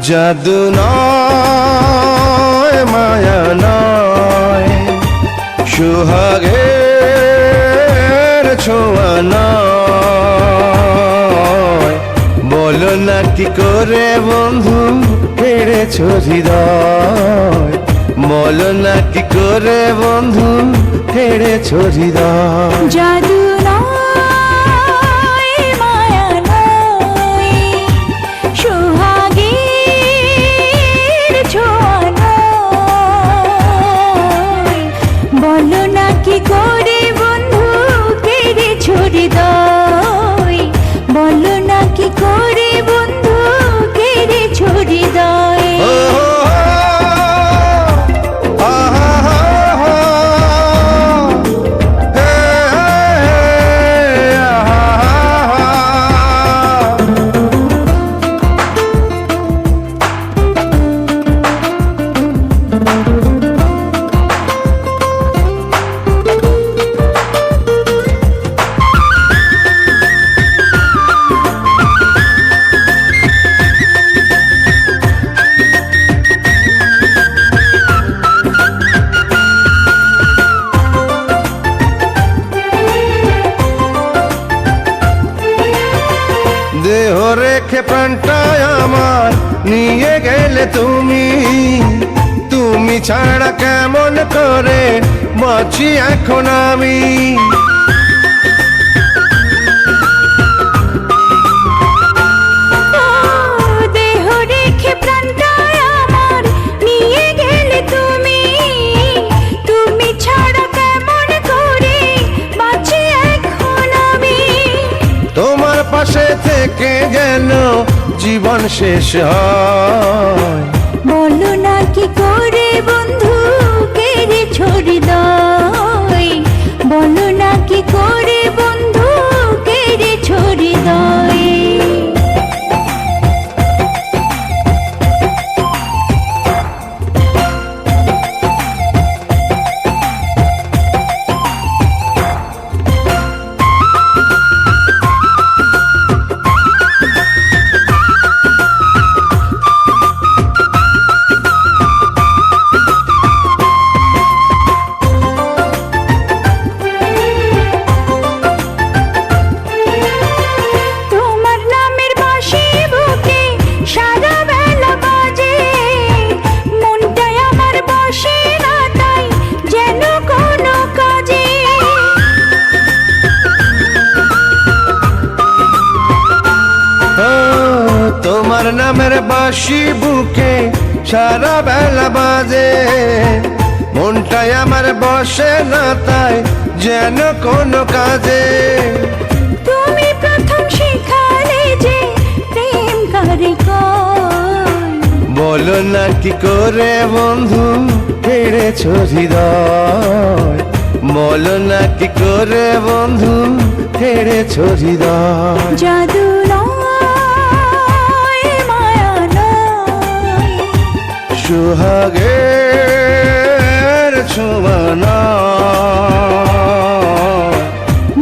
জাদু নয় মায়া নয় সোহাগের ছোঁয়া নয়, বলো না কি করে বন্ধু হেরেছ হৃদয়, বলো না কি করে বন্ধু হেরেছ হৃদয়। জাদু বলো না কি করে বন্ধু কেড়েছ হৃদয়। দেহ রেখে প্রাণটায় আমার নিয়ে গেলে তুমি, তুমি ছাড়া কেমন করে বাঁচি এখন আমি। দেহ রেখে প্রাণটায় আমার নিয়ে গেলে তুমি, তুমি ছাড়া কেমন করে বাঁচি এখন আমি। তোমার পাশে থেকে গেল জীবন শেষ হয়, বলো না কি করে বন্ধু কেড়েছ হৃদয়, বলো না কি করে বন্ধু কেড়েছ হৃদয়। তোমার নামের বাঁশি বুকে সারা বেলা বাজে, মনটাই আমার বসে না তাই যেন কোনো কাজে। তুমি প্রথম শিখালে যে প্রেম কারিগর, বলো না কি করে বন্ধু হেরেছ হৃদয়, বলো না কি করে বন্ধু হেরেছ হৃদয়। জাদু সোহাগের ছোঁয়া নয়,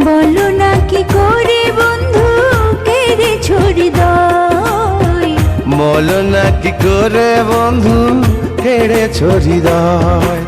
বলো না কি করে বন্ধু কেড়েছ হৃদয়, বলো না কি করে বন্ধু হেরেছ হৃদয়।